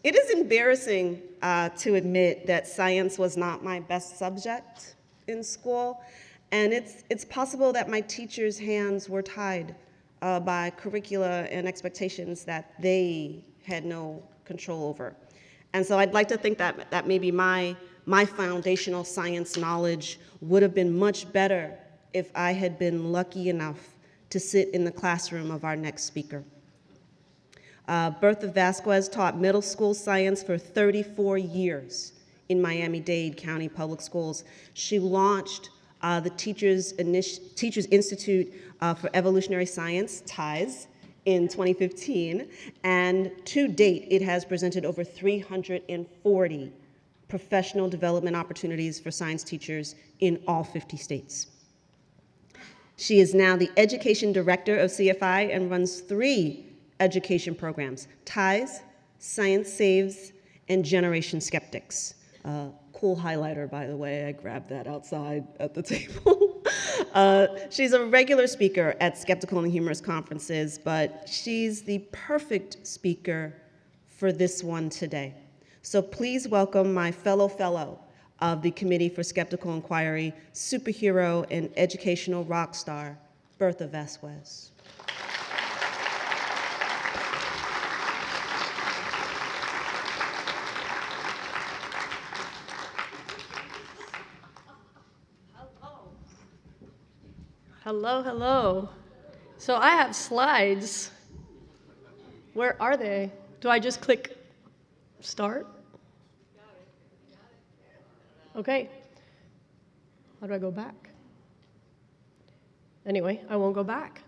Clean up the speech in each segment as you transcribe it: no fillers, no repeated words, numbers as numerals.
It is embarrassing to admit that science was not my best subject in school, and it's possible that my teachers' hands were tied by curricula and expectations that they had no control over. And so I'd like to think that maybe my foundational science knowledge would have been much better if I had been lucky enough to sit in the classroom of our next speaker. Bertha Vasquez taught middle school science for 34 years in Miami-Dade County Public Schools. She launched the Teachers Institute for Evolutionary Science, TIES, in 2015, and to date, it has presented over 340 professional development opportunities for science teachers in all 50 states. She is now the Education Director of CFI and runs 3 education programs: TIES, Science Saves, and Generation Skeptics. Cool highlighter, by the way. I grabbed that outside at the table. She's a regular speaker at Skeptical and Humorous conferences, but she's the perfect speaker for this one today. So please welcome my fellow of the Committee for Skeptical Inquiry, superhero and educational rock star, Bertha Vasquez. Hello, hello. So I have slides. Where are they? Do I just click start? Okay. How do I go back? Anyway, I won't go back.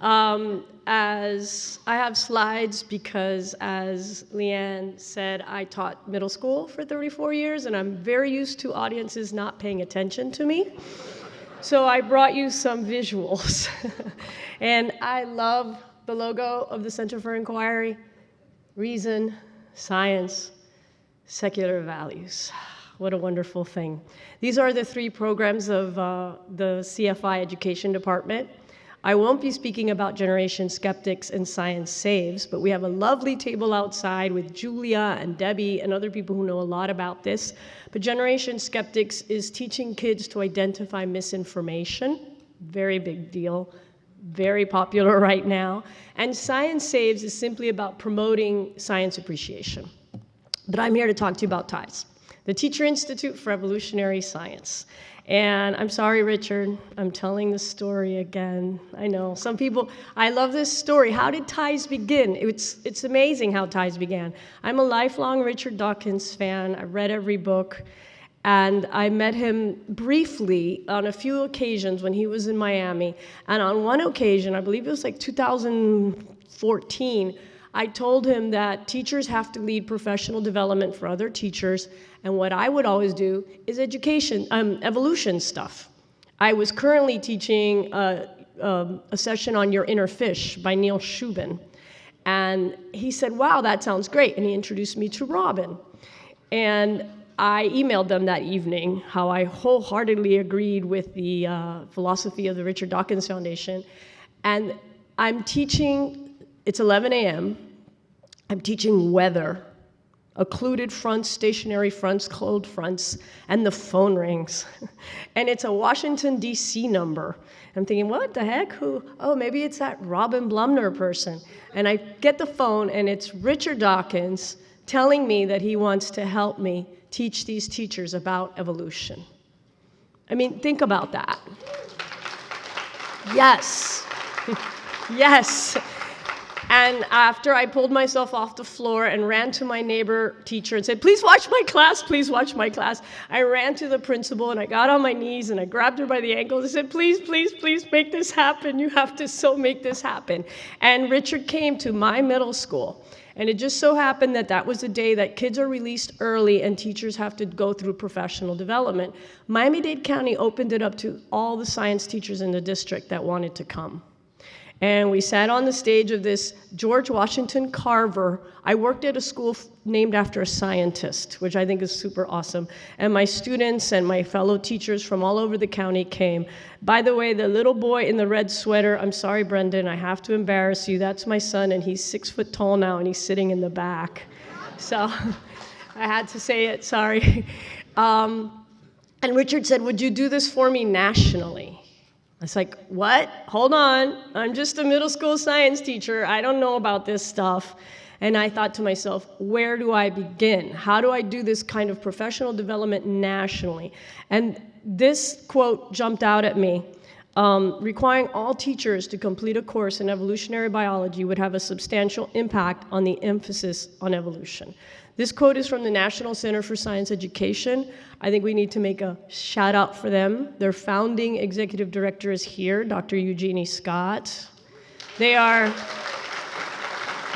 As I have slides because, as Leanne said, I taught middle school for 34 years, and I'm very used to audiences not paying attention to me. So I brought you some visuals. And I love the logo of the Center for Inquiry: reason, science, secular values. What a wonderful thing. These are the 3 programs of the CFI Education Department. I won't be speaking about Generation Skeptics and Science Saves, but we have a lovely table outside with Julia and Debbie and other people who know a lot about this. But Generation Skeptics is teaching kids to identify misinformation. Very big deal. Very popular right now. And Science Saves is simply about promoting science appreciation. But I'm here to talk to you about TIES, the Teacher Institute for Evolutionary Science. And I'm sorry, Richard, I'm telling the story again. I know, some people, I love this story. How did TIES begin? It's amazing how TIES began. I'm a lifelong Richard Dawkins fan. I've read every book. And I met him briefly on a few occasions when he was in Miami. And on one occasion, I believe it was like 2014, I told him that teachers have to lead professional development for other teachers, and what I would always do is evolution stuff. I was currently teaching a session on Your Inner Fish by Neil Shubin, and he said, wow, that sounds great, and he introduced me to Robin. And I emailed them that evening how I wholeheartedly agreed with the philosophy of the Richard Dawkins Foundation, and I'm teaching, it's 11 a.m., I'm teaching weather, occluded fronts, stationary fronts, closed fronts, and the phone rings. And it's a Washington, D.C. number. I'm thinking, what the heck? Who? Oh, maybe it's that Robin Blumner person. And I get the phone, and it's Richard Dawkins telling me that he wants to help me teach these teachers about evolution. I mean, think about that. Yes. Yes. And after I pulled myself off the floor and ran to my neighbor teacher and said, please watch my class, please watch my class, I ran to the principal and I got on my knees and I grabbed her by the ankles and said, please, please, please make this happen. You have to so make this happen. And Richard came to my middle school. And it just so happened that that was the day that kids are released early and teachers have to go through professional development. Miami-Dade County opened it up to all the science teachers in the district that wanted to come. And we sat on the stage of this George Washington Carver. I worked at a school named after a scientist, which I think is super awesome. And my students and my fellow teachers from all over the county came. By the way, the little boy in the red sweater, I'm sorry, Brendan, I have to embarrass you. That's my son, and he's 6 foot tall now, and he's sitting in the back. So I had to say it, sorry. And Richard said, would you do this for me nationally? I was like, what? Hold on. I'm just a middle school science teacher. I don't know about this stuff. And I thought to myself, where do I begin? How do I do this kind of professional development nationally? And this quote jumped out at me. Requiring all teachers to complete a course in evolutionary biology would have a substantial impact on the emphasis on evolution. This quote is from the National Center for Science Education. I think we need to make a shout out for them. Their founding executive director is here, Dr. Eugenie Scott. They are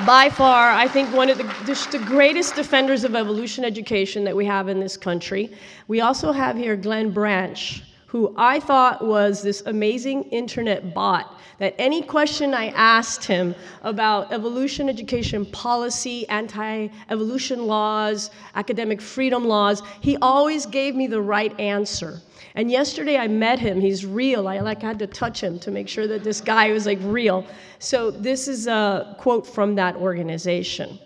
by far, I think, one of the greatest defenders of evolution education that we have in this country. We also have here Glenn Branch, who I thought was this amazing internet bot that any question I asked him about evolution education policy, anti-evolution laws, academic freedom laws, he always gave me the right answer. And yesterday I met him. He's real. I had to touch him to make sure that this guy was real. So this is a quote from that organization.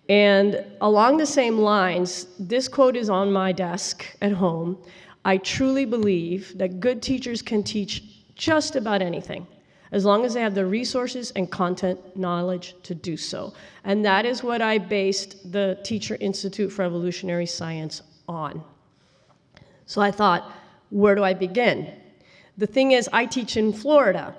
And along the same lines, this quote is on my desk at home. I truly believe that good teachers can teach just about anything, as long as they have the resources and content knowledge to do so. And that is what I based the Teacher Institute for Evolutionary Science on. So I thought, where do I begin? The thing is, I teach in Florida.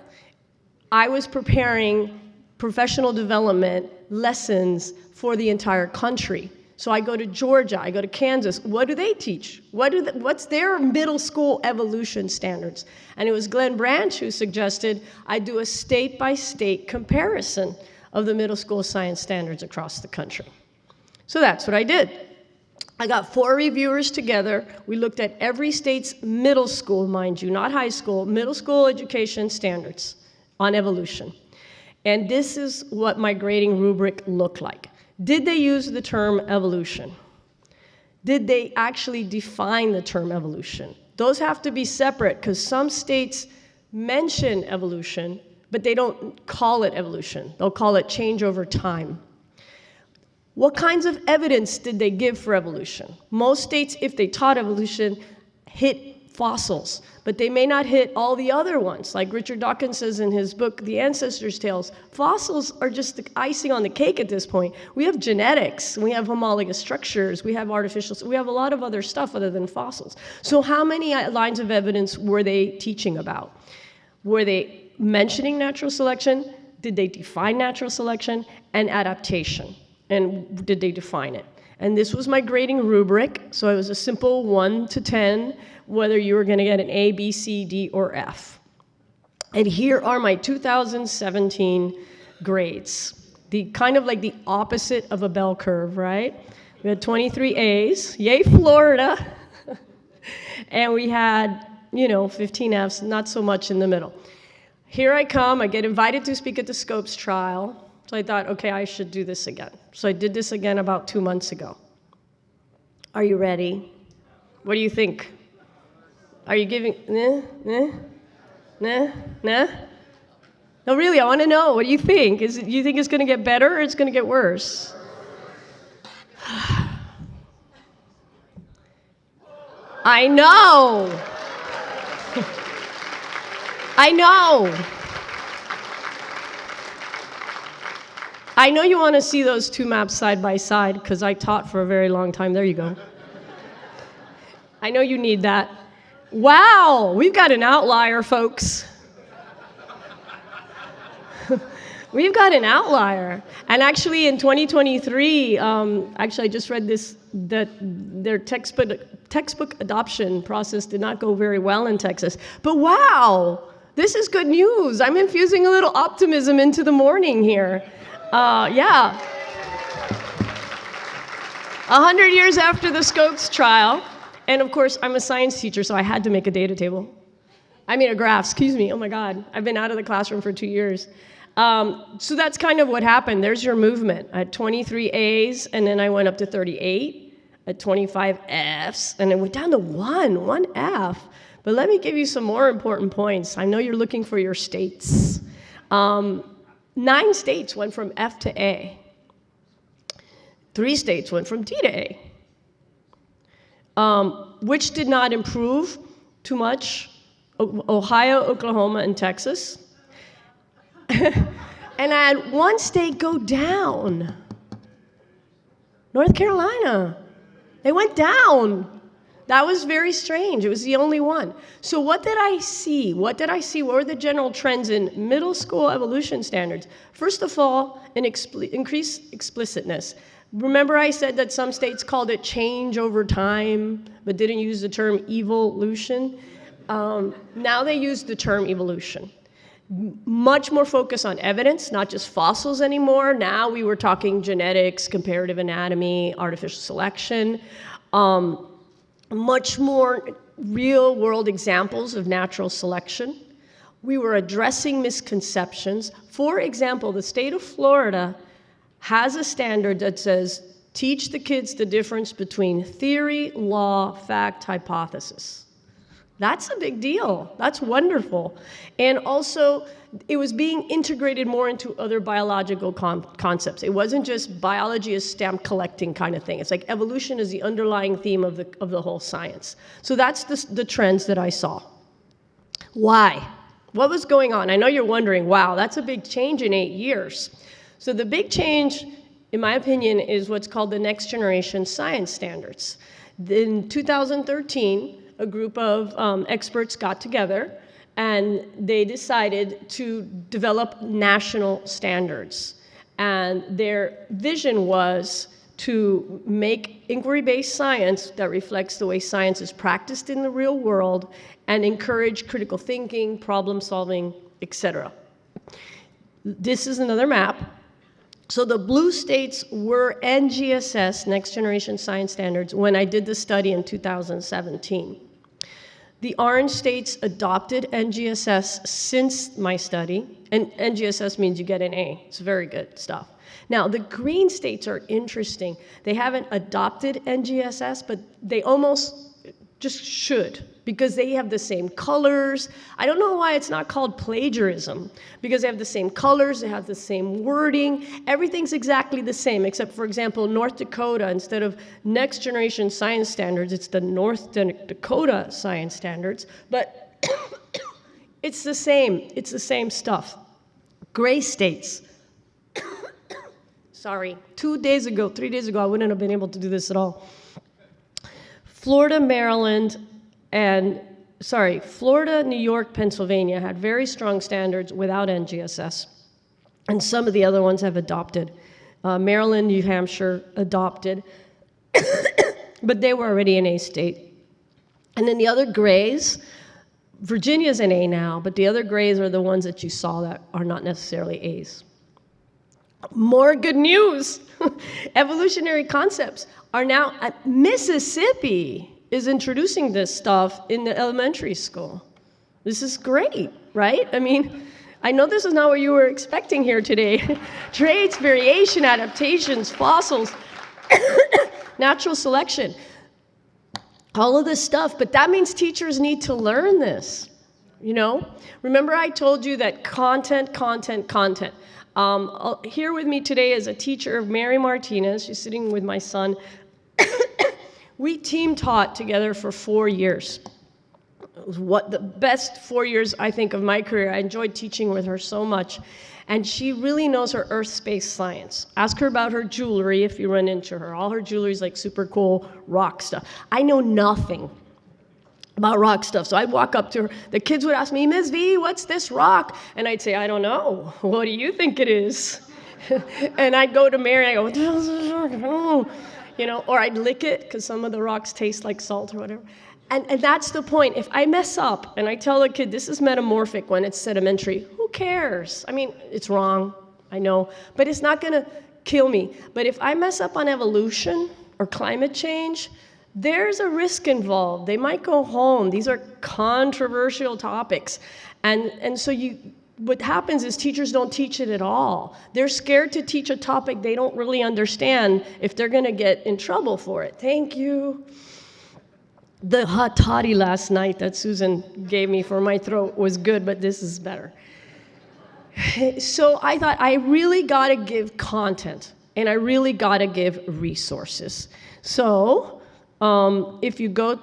I was preparing professional development lessons for the entire country. So I go to Georgia, I go to Kansas. What do they teach? What's their middle school evolution standards? And it was Glenn Branch who suggested I do a state-by-state comparison of the middle school science standards across the country. So that's what I did. I got 4 reviewers together. We looked at every state's middle school, mind you, not high school, middle school education standards on evolution. And this is what my grading rubric looked like. Did they use the term evolution? Did they actually define the term evolution? Those have to be separate because some states mention evolution, but they don't call it evolution. They'll call it change over time. What kinds of evidence did they give for evolution? Most states, if they taught evolution, hit fossils, but they may not hit all the other ones. Like Richard Dawkins says in his book, The Ancestors' Tales, fossils are just the icing on the cake at this point. We have genetics, we have homologous structures, we have we have a lot of other stuff other than fossils. So how many lines of evidence were they teaching about? Were they mentioning natural selection? Did they define natural selection? And adaptation? And did they define it? And this was my grading rubric, so it was a simple 1 to 10, whether you were going to get an A, B, C, D, or F. And here are my 2017 grades. Kind of like the opposite of a bell curve, right? We had 23 A's, yay Florida, and we had, 15 F's, not so much in the middle. Here I come, I get invited to speak at the Scopes trial. So I thought, okay, I should do this again. So I did this again about 2 months ago. Are you ready? What do you think? Are you giving, nah? No, really, I want to know. What do you think? You think it's going to get better or it's going to get worse? I know. I know. I know you want to see those 2 maps side by side because I taught for a very long time. There you go. I know you need that. Wow, we've got an outlier, folks. We've got an outlier. And actually in 2023, I just read this, that their textbook adoption process did not go very well in Texas. But wow, this is good news. I'm infusing a little optimism into the morning here. 100 years after the Scopes trial, and of course, I'm a science teacher, so I had to make a data table. A graph, excuse me. Oh my God, I've been out of the classroom for 2 years. So that's kind of what happened. There's your movement. I had 23 A's, and then I went up to 38, at 25 F's, and it went down to one F. But let me give you some more important points. I know you're looking for your states. 9 states went from F to A. 3 states went from D to A, which did not improve too much. Ohio, Oklahoma, and Texas. And I had 1 state go down. North Carolina. They went down. That was very strange. It was the only one. So what did I see? What were the general trends in middle school evolution standards? First of all, an increased explicitness. Remember I said that some states called it change over time, but didn't use the term evolution? Now they use the term evolution. Much more focus on evidence, not just fossils anymore. Now we were talking genetics, comparative anatomy, artificial selection. Much more real-world examples of natural selection. We were addressing misconceptions. For example, the state of Florida has a standard that says, teach the kids the difference between theory, law, fact, hypothesis. That's a big deal. That's wonderful. And also, it was being integrated more into other biological concepts. It wasn't just biology is stamp collecting kind of thing. It's like evolution is the underlying theme of the whole science. So that's the trends that I saw. Why? What was going on? I know you're wondering, wow, that's a big change in 8 years. So the big change, in my opinion, is what's called the next generation science standards. In 2013, a group of experts got together and they decided to develop national standards. And their vision was to make inquiry-based science that reflects the way science is practiced in the real world and encourage critical thinking, problem solving, etc. This is another map. So the blue states were NGSS, Next Generation Science Standards, when I did the study in 2017. The orange states adopted NGSS since my study, and NGSS means you get an A. It's very good stuff. Now, the green states are interesting. They haven't adopted NGSS, but they almost just should, because they have the same colors. I don't know why it's not called plagiarism, because they have the same colors, they have the same wording. Everything's exactly the same, except, for example, North Dakota, instead of Next Generation Science Standards, it's the North Dakota Science Standards. But it's the same stuff. Gray states. Sorry, 3 days ago, I wouldn't have been able to do this at all. Florida, New York, Pennsylvania had very strong standards without NGSS. And some of the other ones have adopted. Maryland, New Hampshire adopted, but they were already an A state. And then the other grays, Virginia's an A now, but the other grays are the ones that you saw that are not necessarily A's. More good news. Evolutionary concepts are now at Mississippi is introducing this stuff in the elementary school. This is great, right? I mean, I know this is not what you were expecting here today. Traits, variation, adaptations, fossils, natural selection, all of this stuff, but that means teachers need to learn this, you know? Remember I told you that content. Here with me today is a teacher, Mary Martinez. She's sitting with my son. We team taught together for 4 years. It was the best 4 years, I think, of my career. I enjoyed teaching with her so much. And she really knows her earth-space science. Ask her about her jewelry if you run into her. All her jewelry is like super cool rock stuff. I know nothing about rock stuff. So I'd walk up to her. The kids would ask me, Ms. V, what's this rock? And I'd say, I don't know. What do you think it is? And I'd go to Mary, I go, what the hell is this rock? I don't know. You know, or I'd lick it because some of the rocks taste like salt or whatever. And that's the point. If I mess up and I tell a kid this is metamorphic when it's sedimentary, who cares? I mean, it's wrong, I know, but it's not going to kill me. But if I mess up on evolution or climate change, there's a risk involved. They might go home. These are controversial topics. And so what happens is teachers don't teach it at all. They're scared to teach a topic they don't really understand if they're going to get in trouble for it. Thank you. The hot toddy last night that Susan gave me for my throat was good, but this is better. So I thought I really got to give content. And I really got to give resources. So if you go,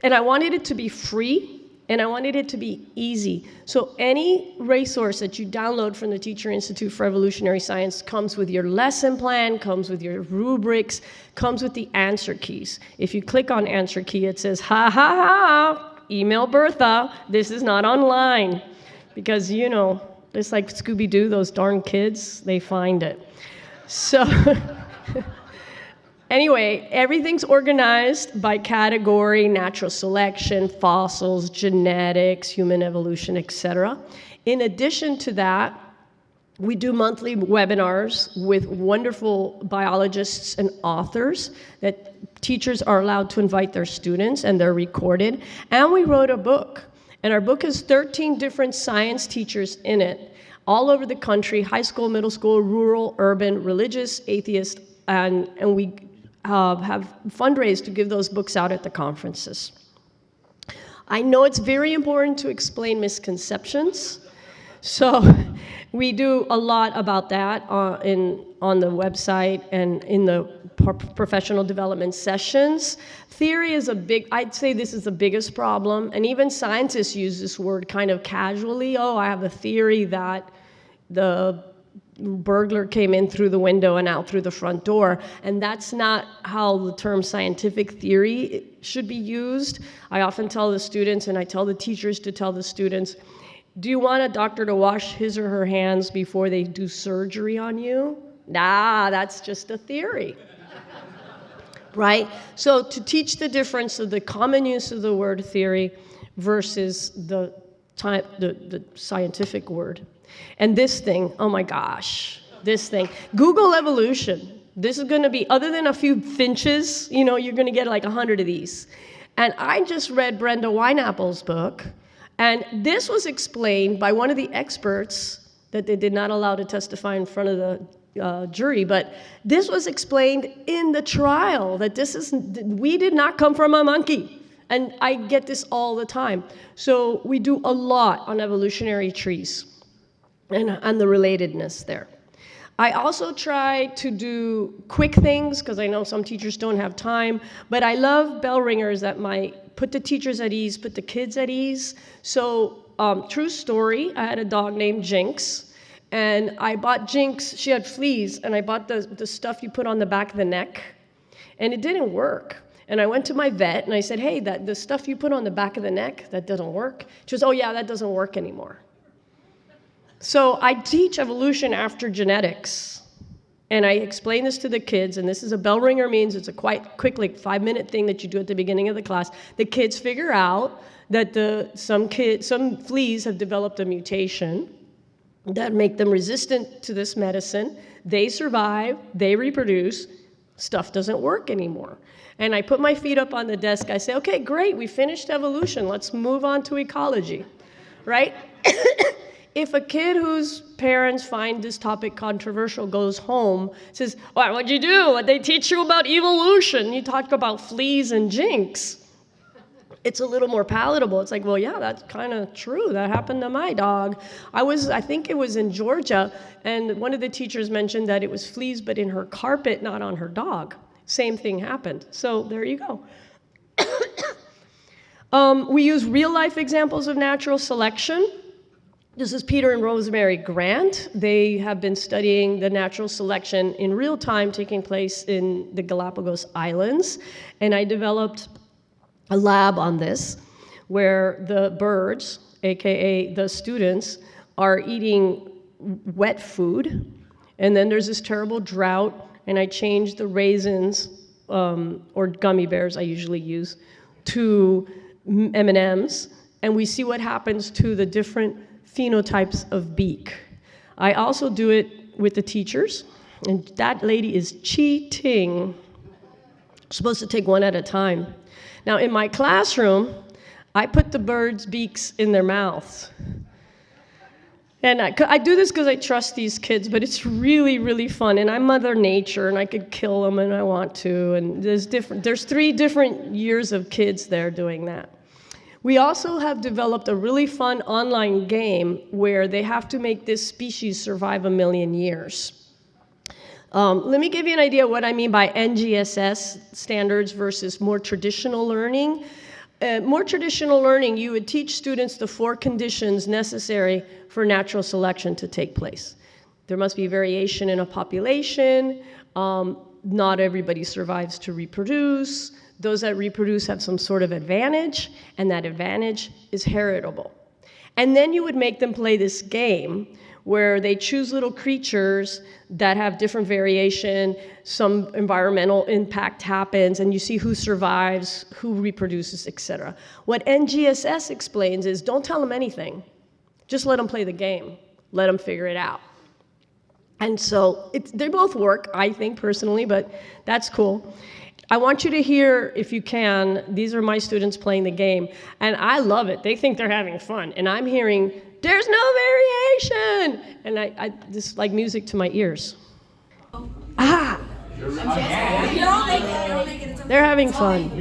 and I wanted it to be free, and I wanted it to be easy. So any resource that you download from the Teacher Institute for Evolutionary Science comes with your lesson plan, comes with your rubrics, comes with the answer keys. If you click on answer key, it says, ha ha ha, email Bertha, this is not online. Because, you know, it's like Scooby-Doo, those darn kids, they find it. So anyway, everything's organized by category: natural selection, fossils, genetics, human evolution, etc. In addition to that, we do monthly webinars with wonderful biologists and authors that teachers are allowed to invite their students, and they're recorded. And we wrote a book. And our book has 13 different science teachers in it, all over the country: high school, middle school, rural, urban, religious, atheist, and we have fundraised to give those books out at the conferences. I know it's very important to explain misconceptions, so we do a lot about that on the website and in the professional development sessions. Theory is I'd say this is the biggest problem, and even scientists use this word kind of casually. Oh, I have a theory that the burglar came in through the window and out through the front door, and that's not how the term scientific theory should be used. I often tell the students, and I tell the teachers to tell the students, do you want a doctor to wash his or her hands before they do surgery on you? Nah, that's just a theory. Right? So to teach the difference of the common use of the word theory versus the scientific word. And this thing, oh my gosh, this thing. Google evolution. This is going to be, other than a few finches, you know, you're going to get like 100 of these. And I just read Brenda Wineapple's book, and this was explained by one of the experts that they did not allow to testify in front of the jury, but this was explained in the trial, that we did not come from a monkey. And I get this all the time. So we do a lot on evolutionary trees and the relatedness there. I also try to do quick things, because I know some teachers don't have time, but I love bell ringers that might put the teachers at ease, put the kids at ease. So, true story, I had a dog named Jinx, and I bought Jinx, she had fleas, and I bought the stuff you put on the back of the neck, and it didn't work. And I went to my vet, and I said, hey, the stuff you put on the back of the neck, that doesn't work. She goes, oh yeah, that doesn't work anymore. So I teach evolution after genetics, and I explain this to the kids, and this is a bell ringer means it's a quite quick, like 5-minute thing that you do at the beginning of the class. The kids figure out that some fleas have developed a mutation that make them resistant to this medicine. They survive, they reproduce, stuff doesn't work anymore. And I put my feet up on the desk, I say, okay, great, we finished evolution, let's move on to ecology, right? If a kid whose parents find this topic controversial goes home, says, well, what'd you do? What'd they teach you about evolution? You talked about fleas and Jinx. It's a little more palatable. It's like, well, yeah, that's kind of true. That happened to my dog. I think it was in Georgia, and one of the teachers mentioned that it was fleas, but in her carpet, not on her dog. Same thing happened. So there you go. We use real-life examples of natural selection. This is Peter and Rosemary Grant. They have been studying the natural selection in real time taking place in the Galapagos Islands. And I developed a lab on this where the birds, AKA the students, are eating wet food. And then there's this terrible drought, and I changed the raisins, or gummy bears I usually use, to M&Ms. And we see what happens to the different phenotypes of beak. I also do it with the teachers, and that lady is cheating. I'm supposed to take one at a time. Now, in my classroom, I put the birds' beaks in their mouths. And I do this because I trust these kids, but it's really, really fun. And I'm Mother Nature, and I could kill them, and I want to. And there's 3 different years of kids there doing that. We also have developed a really fun online game where they have to make this species survive 1 million years. Let me give you an idea what I mean by NGSS standards versus more traditional learning. More traditional learning, you would teach students the 4 conditions necessary for natural selection to take place. There must be variation in a population. Not everybody survives to reproduce. Those that reproduce have some sort of advantage, and that advantage is heritable. And then you would make them play this game where they choose little creatures that have different variation, some environmental impact happens, and you see who survives, who reproduces, etc. What NGSS explains is don't tell them anything. Just let them play the game. Let them figure it out. And so they both work, I think, personally, but that's cool. I want you to hear, if you can, these are my students playing the game, and I love it. They think they're having fun, and I'm hearing, there's no variation! And I this is like music to my ears. Ah! They're having fun.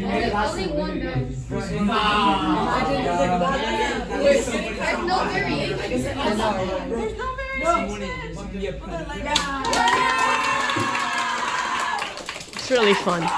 It's really fun.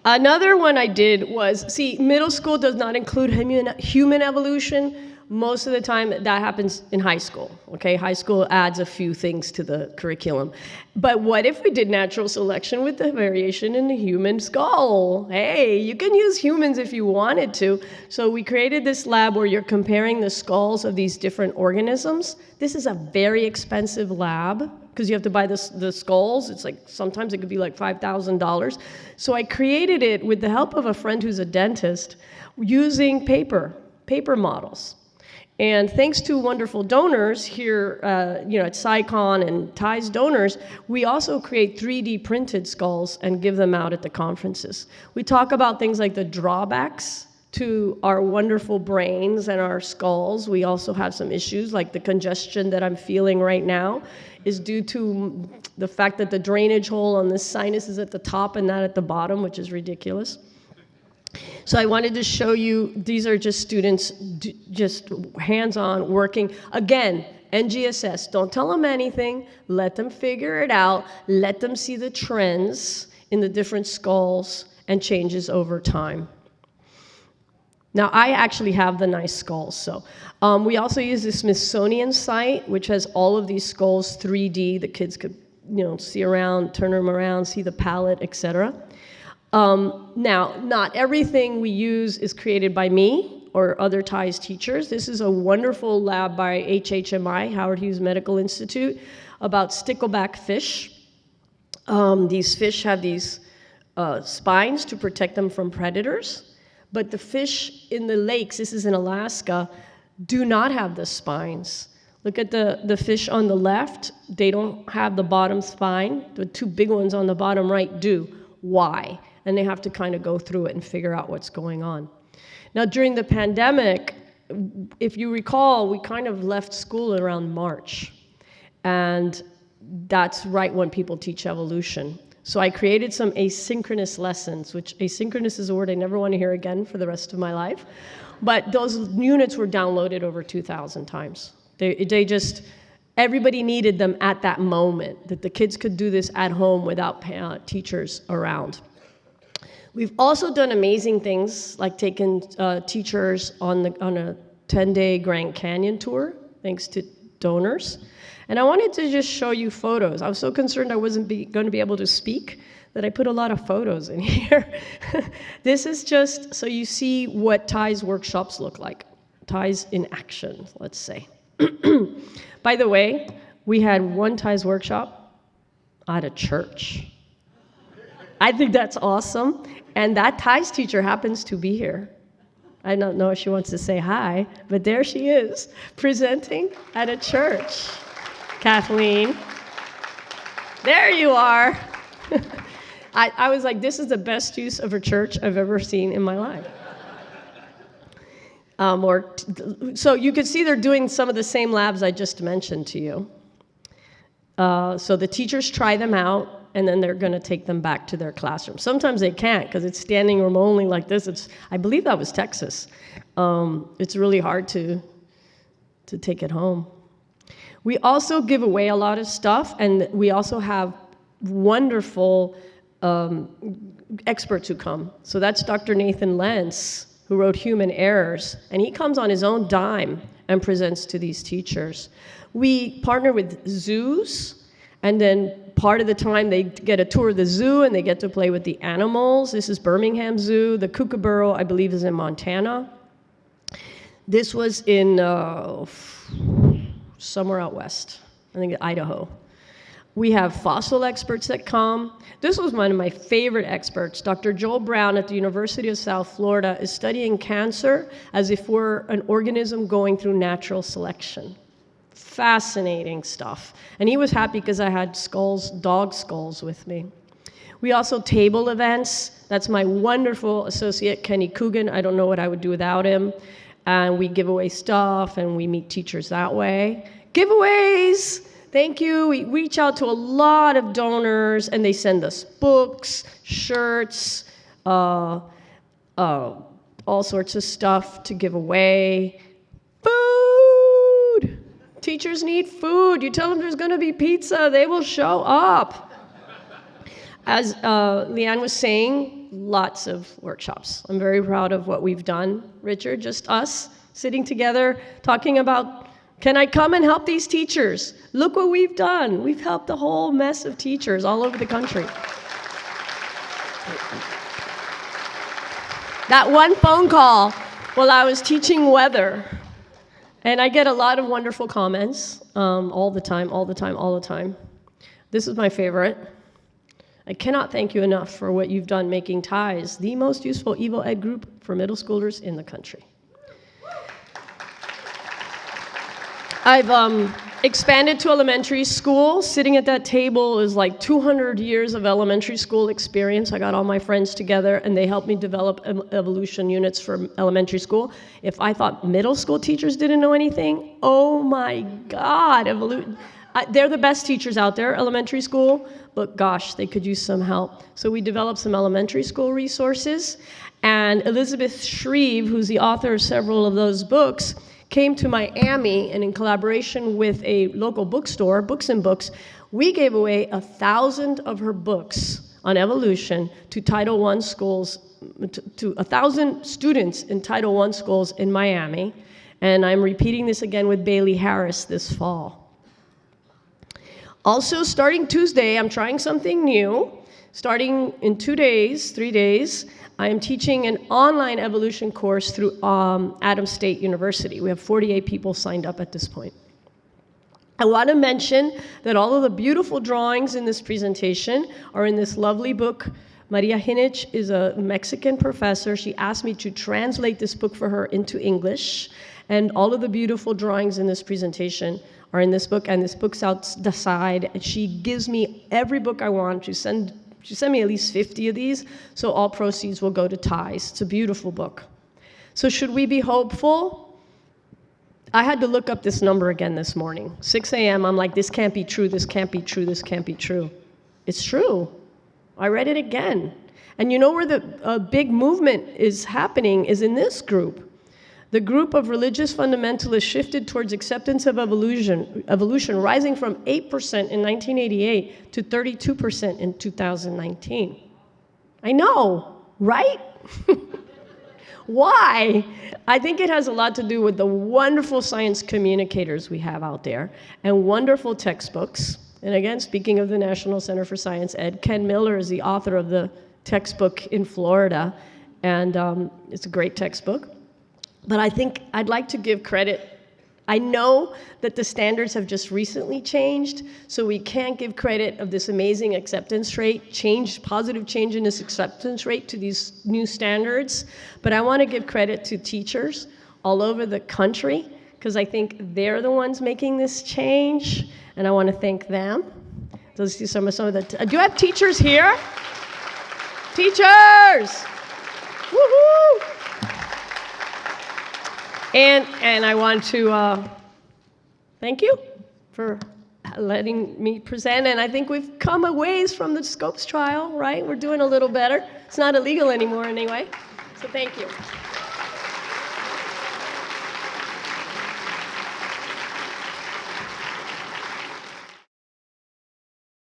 Another one I did was, see, middle school does not include human evolution. Most of the time, that happens in high school, okay? High school adds a few things to the curriculum. But what if we did natural selection with the variation in the human skull? Hey, you can use humans if you wanted to. So we created this lab where you're comparing the skulls of these different organisms. This is a very expensive lab because you have to buy the skulls. It's like, sometimes it could be like $5,000. So I created it with the help of a friend who's a dentist using paper models. And thanks to wonderful donors here, at SciCon and TIE's donors, we also create 3D printed skulls and give them out at the conferences. We talk about things like the drawbacks to our wonderful brains and our skulls. We also have some issues, like the congestion that I'm feeling right now is due to the fact that the drainage hole on this sinus is at the top and not at the bottom, which is ridiculous. So I wanted to show you, these are just students just hands-on working. Again, NGSS, don't tell them anything, let them figure it out, let them see the trends in the different skulls and changes over time. Now, I actually have the nice skulls, so. We also use the Smithsonian site, which has all of these skulls 3D. The kids could, see around, turn them around, see the palette, etc. Now, not everything we use is created by me or other TIES teachers. This is a wonderful lab by HHMI, Howard Hughes Medical Institute, about stickleback fish. These fish have these spines to protect them from predators, but the fish in the lakes, this is in Alaska, do not have the spines. Look at the fish on the left. They don't have the bottom spine. The 2 big ones on the bottom right do. Why? And they have to kind of go through it and figure out what's going on. Now, during the pandemic, if you recall, we kind of left school around March. And that's right when people teach evolution. So I created some asynchronous lessons, which asynchronous is a word I never want to hear again for the rest of my life. But those units were downloaded over 2,000 times. They just, everybody needed them at that moment, that the kids could do this at home without teachers around. We've also done amazing things, like taken teachers on a 10-day Grand Canyon tour, thanks to donors. And I wanted to just show you photos. I was so concerned I wasn't going to be able to speak that I put a lot of photos in here. This is just so you see what TIES workshops look like. TIES in action, let's say. By the way, we had one TIES workshop at a church. I think that's awesome. And that TIES teacher happens to be here. I don't know if she wants to say hi, but there she is, presenting at a church. Kathleen. There you are. I was like, this is the best use of a church I've ever seen in my life. So you can see they're doing some of the same labs I just mentioned to you. So the teachers try them out, and then they're going to take them back to their classroom. Sometimes they can't because it's standing room only like this. I believe that was Texas. It's really hard to take it home. We also give away a lot of stuff, and we also have wonderful experts who come. So that's Dr. Nathan Lentz, who wrote Human Errors, and he comes on his own dime and presents to these teachers. We partner with zoos, and then part of the time they get a tour of the zoo and they get to play with the animals. This is Birmingham Zoo. The Kookaburra, I believe, is in Montana. This was in somewhere out west, I think Idaho. We have fossil experts that come. This was one of my favorite experts. Dr. Joel Brown at the University of South Florida is studying cancer as if we're an organism going through natural selection. Fascinating stuff. And he was happy because I had skulls, dog skulls with me. We also table events. That's my wonderful associate, Kenny Coogan. I don't know what I would do without him. And we give away stuff, and we meet teachers that way. Giveaways! Thank you. We reach out to a lot of donors, and they send us books, shirts, all sorts of stuff to give away. Food! Teachers need food. You tell them there's going to be pizza, they will show up. As Leanne was saying, lots of workshops. I'm very proud of what we've done, Richard, just us sitting together talking about, can I come and help these teachers? Look what we've done. We've helped a whole mess of teachers all over the country. That one phone call while I was teaching weather, and I get a lot of wonderful comments all the time. This is my favorite. I cannot thank you enough for what you've done making TIES the most useful EVO Ed group for middle schoolers in the country. I've expanded to elementary school. Sitting at that table is like 200 years of elementary school experience. I got all my friends together, and they helped me develop evolution units for elementary school. If I thought middle school teachers didn't know anything, oh my God, they're the best teachers out there, elementary school, but gosh, they could use some help. So we developed some elementary school resources, and Elizabeth Shreve, who's the author of several of those books, came to Miami, and in collaboration with a local bookstore, Books and Books, we gave away 1,000 of her books on evolution to Title I schools, to 1,000 students in Title I schools in Miami, and I'm repeating this again with Bailey Harris this fall. Also, starting Tuesday, I'm trying something new. Starting in 3 days, I am teaching an online evolution course through Adams State University. We have 48 people signed up at this point. I want to mention that all of the beautiful drawings in this presentation are in this lovely book. Maria Hinich is a Mexican professor. She asked me to translate this book for her into English, and all of the beautiful drawings in this presentation are in this book, and this book's out the side, and she gives me every book I want. She sent me at least 50 of these, so all proceeds will go to TIES. It's a beautiful book. So should we be hopeful? I had to look up this number again this morning. 6 a.m., I'm like, this can't be true, this can't be true, this can't be true. It's true. I read it again. And you know where the big movement is happening is in this group. The group of religious fundamentalists shifted towards acceptance of evolution, rising from 8% in 1988 to 32% in 2019. I know, right? Why? I think it has a lot to do with the wonderful science communicators we have out there and wonderful textbooks. And again, speaking of the National Center for Science Ed, Ken Miller is the author of the textbook in Florida, and it's a great textbook. But I think I'd like to give credit. I know that the standards have just recently changed, so we can't give credit of this amazing acceptance rate, positive change in this acceptance rate to these new standards. But I want to give credit to teachers all over the country, because I think they're the ones making this change, and I want to thank them. Let's see some of the. Do you have teachers here? Teachers! Woohoo! And I want to thank you for letting me present. And I think we've come a ways from the Scopes trial, right? We're doing a little better. It's not illegal anymore anyway. So thank you.